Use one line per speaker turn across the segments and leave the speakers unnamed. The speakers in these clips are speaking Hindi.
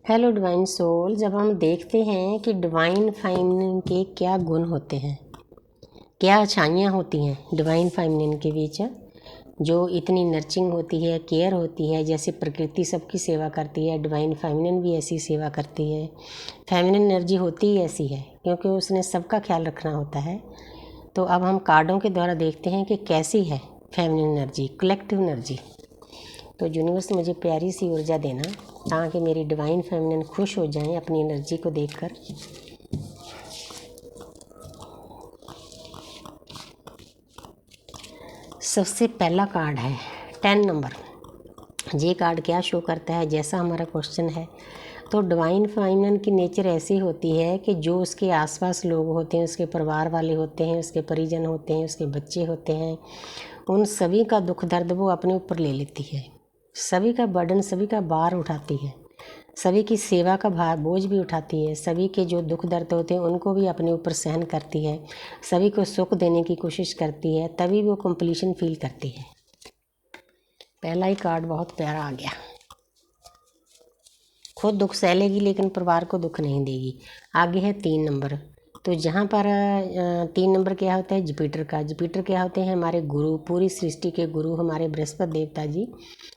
Hello divine soul. जब हम देखते हैं कि डिवाइन फेमिनिन के क्या गुण होते हैं, क्या अच्छाइयाँ होती हैं डिवाइन फेमिनिन के बीच, जो इतनी नर्चिंग होती है, केयर होती है, जैसे प्रकृति सबकी सेवा करती है, डिवाइन फेमिनिन भी ऐसी सेवा करती है। फेमिनिन एनर्जी होती ही ऐसी है क्योंकि उसने सबका ख्याल रखना होता है। तो अब हम कार्डों के द्वारा देखते हैं कि कैसी है फेमिनिन एनर्जी, कलेक्टिव एनर्जी। तो यूनिवर्स मुझे प्यारी सी ऊर्जा देना ताकि मेरी डिवाइन फेमिनिन खुश हो जाएं अपनी एनर्जी को देखकर। सबसे पहला कार्ड है 10 नंबर। ये कार्ड क्या शो करता है, जैसा हमारा क्वेश्चन है, तो डिवाइन फेमिनिन की नेचर ऐसी होती है कि जो उसके आसपास लोग होते हैं, उसके परिवार वाले होते हैं, उसके परिजन होते हैं, उसके बच्चे होते हैं, उन सभी का दुख दर्द वो अपने ऊपर ले लेती है। सभी का बर्डन, सभी का भार उठाती है, सभी की सेवा का भार बोझ भी उठाती है, सभी के जो दुख दर्द होते हैं उनको भी अपने ऊपर सहन करती है, सभी को सुख देने की कोशिश करती है, तभी वो कंप्लीशन फील करती है। पहला ही कार्ड बहुत प्यारा आ गया। खुद दुख सह लेगी लेकिन परिवार को दुख नहीं देगी। आगे है 3 नंबर। तो जहाँ पर 3 नंबर क्या होता है, जुपिटर का। जुपिटर क्या होते हैं, हमारे गुरु, पूरी सृष्टि के गुरु, हमारे बृहस्पति देवता जी।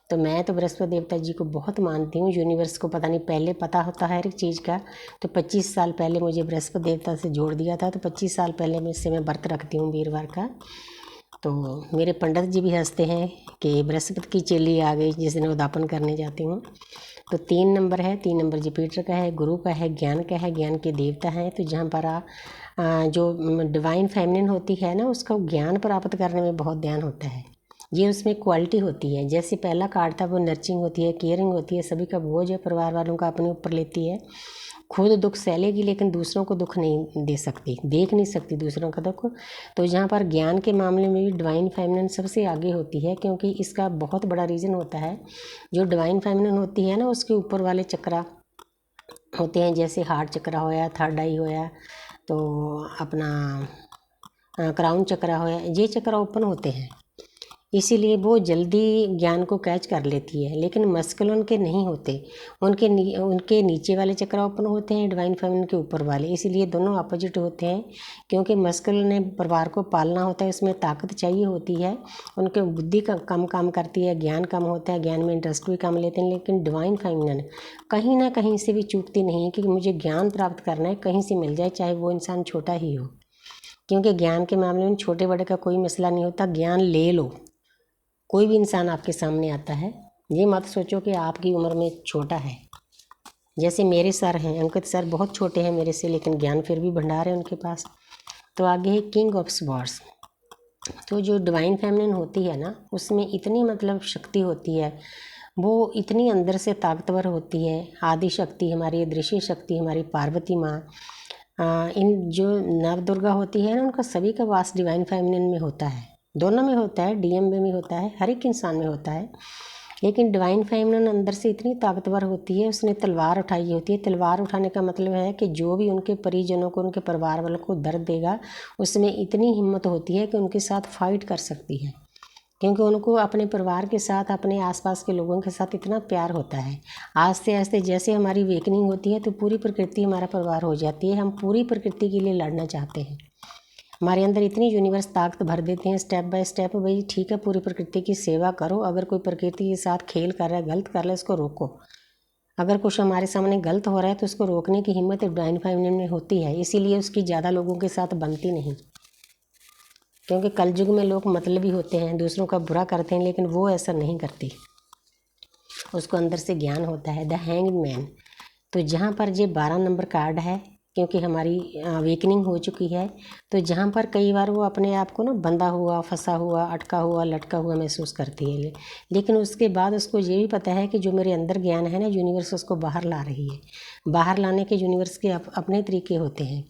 तो मैं तो बृहस्पति देवता जी को बहुत मानती हूँ। यूनिवर्स को पता नहीं पहले पता होता है हर एक चीज़ का। तो 25 साल पहले मुझे बृहस्पति देवता से जोड़ दिया था, तो 25 साल पहले में से मैं व्रत रखती हूँ वीरवार का। तो मेरे पंडित जी भी हंसते हैं कि बृहस्पति की चेली आ गई जिस दिन उद्यापन करने जाती हूँ। तो 3 नंबर है, 3 नंबर जुपिटर का है, गुरु का है, ज्ञान का है, ज्ञान के देवता है। तो जहाँ पर जो डिवाइन फेमिनिन होती है ना, उसका ज्ञान प्राप्त करने में बहुत ध्यान होता है। ये उसमें क्वालिटी होती है। जैसे पहला कार्ड था, वो नर्चिंग होती है, केयरिंग होती है, सभी का बोझ है परिवार वालों का अपने ऊपर लेती है, खुद दुख सह लेगी लेकिन दूसरों को दुख नहीं दे सकती, देख नहीं सकती दूसरों का दुख। तो जहाँ पर ज्ञान के मामले में भी डिवाइन फेमिनिन सबसे आगे होती है, क्योंकि इसका बहुत बड़ा रीज़न होता है। जो डिवाइन फेमिनिन होती है ना, उसके ऊपर वाले चक्रा होते हैं, जैसे हार्ट चक्रा होया, थर्ड आई होया, तो अपना क्राउन चक्रा होया, ये चक्रा ओपन होते हैं, इसीलिए वो जल्दी ज्ञान को कैच कर लेती है। लेकिन मस्कुलिन उनके नहीं होते, उनके नीचे वाले चक्र ओपन होते हैं, डिवाइन फेमिनिन के ऊपर वाले, इसीलिए दोनों अपोजिट होते हैं। क्योंकि मस्कुलिन ने परिवार को पालना होता है, उसमें ताकत चाहिए होती है, उनके बुद्धि का कम काम करती है, ज्ञान कम होता है, ज्ञान में इंटरेस्ट भी कम लेते हैं। लेकिन डिवाइन फेमिनिन कहीं ना कहीं से भी चूकती नहीं है कि मुझे ज्ञान प्राप्त करना है, कहीं से मिल जाए, चाहे वो इंसान छोटा ही हो। क्योंकि ज्ञान के मामले में छोटे बड़े का कोई मसला नहीं होता, ज्ञान ले लो। कोई भी इंसान आपके सामने आता है, ये मत सोचो कि आपकी उम्र में छोटा है। जैसे मेरे सर हैं, अंकित सर बहुत छोटे हैं मेरे से, लेकिन ज्ञान फिर भी भंडार है उनके पास। तो आगे है किंग ऑफ स्वॉर्ड्स। तो जो डिवाइन फेमिनिन होती है ना, उसमें इतनी मतलब शक्ति होती है, वो इतनी अंदर से ताकतवर होती है। आदि शक्ति हमारी, दृश्य शक्ति हमारी पार्वती माँ, इन जो नव दुर्गा होती है ना, उनका सभी का वास डिवाइन फेमिनिन में होता है। दोनों में होता है, डीएम में भी होता है, हर एक इंसान में होता है। लेकिन डिवाइन फेमिनिन अंदर से इतनी ताकतवर होती है, उसने तलवार उठाई होती है। तलवार उठाने का मतलब है कि जो भी उनके परिजनों को, उनके परिवार वालों को दर्द देगा, उसमें इतनी हिम्मत होती है कि उनके साथ फाइट कर सकती है। क्योंकि उनको अपने परिवार के साथ, अपने आसपास के लोगों के साथ इतना प्यार होता है। आस्ते आस्ते जैसे हमारी वेकनिंग होती है, तो पूरी प्रकृति हमारा परिवार हो जाती है। हम पूरी प्रकृति के लिए लड़ना चाहते हैं। हमारे अंदर इतनी यूनिवर्स ताकत भर देते हैं स्टेप बाय स्टेप, भाई ठीक है पूरी प्रकृति की सेवा करो। अगर कोई प्रकृति के साथ खेल कर रहा है, गलत कर रहा है, उसको रोको। अगर कुछ हमारे सामने गलत हो रहा है तो उसको रोकने की हिम्मत डिवाइन फेमिनिन में होती है। इसीलिए उसकी ज़्यादा लोगों के साथ बनती नहीं, क्योंकि कलयुग में लोग मतलबी होते हैं, दूसरों का बुरा करते हैं, लेकिन वो ऐसा नहीं करती। उसको अंदर से ज्ञान होता है। The hanged man. तो जहाँ पर ये 12 नंबर कार्ड है, क्योंकि हमारी अवेकनिंग हो चुकी है, तो जहाँ पर कई बार वो अपने आप को ना बंधा हुआ, फंसा हुआ, अटका हुआ, लटका हुआ महसूस करती है। लेकिन उसके बाद उसको ये भी पता है कि जो मेरे अंदर ज्ञान है ना, यूनिवर्स उसको बाहर ला रही है। बाहर लाने के यूनिवर्स के अपने तरीके होते हैं।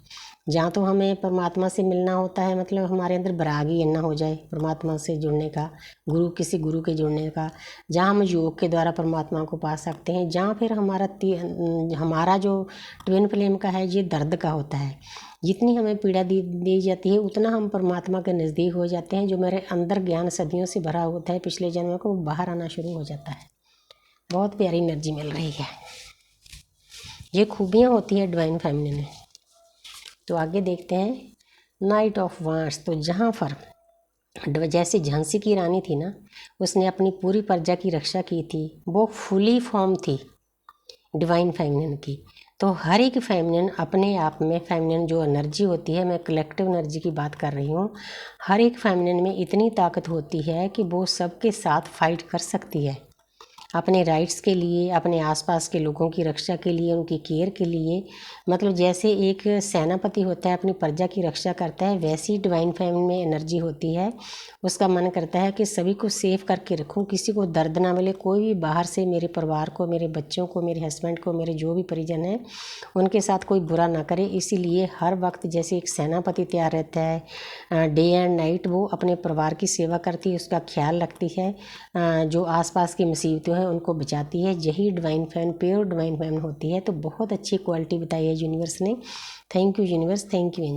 जहाँ तो हमें परमात्मा से मिलना होता है, मतलब हमारे अंदर बरागी अन्ना हो जाए परमात्मा से जुड़ने का, गुरु, किसी गुरु के जुड़ने का, जहाँ हम योग के द्वारा परमात्मा को पा सकते हैं। जहाँ फिर हमारा जो ट्विन फ्लेम का है, ये दर्द का होता है। जितनी हमें पीड़ा दी जाती है, उतना हम परमात्मा के नज़दीक हो जाते हैं। जो मेरे अंदर ज्ञान सदियों से भरा होता है पिछले जन्मों को, वो बाहर आना शुरू हो जाता है। बहुत प्यारी एनर्जी मिल रही है। ये खूबियाँ होती है डिवाइन फेमिनिन में। तो आगे देखते हैं नाइट ऑफ वांड्स। तो जहाँ पर जैसे झांसी की रानी थी ना, उसने अपनी पूरी प्रजा की रक्षा की थी, वो फुली फॉर्म थी डिवाइन फेमिनिन की। तो हर एक फेमिनिन अपने आप में, फेमिनिन जो एनर्जी होती है, मैं कलेक्टिव एनर्जी की बात कर रही हूँ, हर एक फेमिनिन में इतनी ताकत होती है कि वो सबके साथ फाइट कर सकती है, अपने राइट्स के लिए, अपने आसपास के लोगों की रक्षा के लिए, उनकी केयर के लिए। मतलब जैसे एक सेनापति होता है अपनी प्रजा की रक्षा करता है, वैसी डिवाइन फेमिनिन में एनर्जी होती है। उसका मन करता है कि सभी को सेफ करके रखूं, किसी को दर्द ना मिले, कोई भी बाहर से मेरे परिवार को, मेरे बच्चों को, मेरे हस्बैंड को, मेरे जो भी परिजन हैं उनके साथ कोई बुरा ना करे। इसीलिए हर वक्त जैसे एक सेनापति तैयार रहता है, डे एंड नाइट वो अपने परिवार की सेवा करती है, उसका ख्याल रखती है, जो आसपास की मुसीबतें हैं उनको बचाती है। यही divine fan, pure divine fan होती है। तो बहुत अच्छी क्वालिटी बताई है यूनिवर्स ने। Thank you universe, thank you.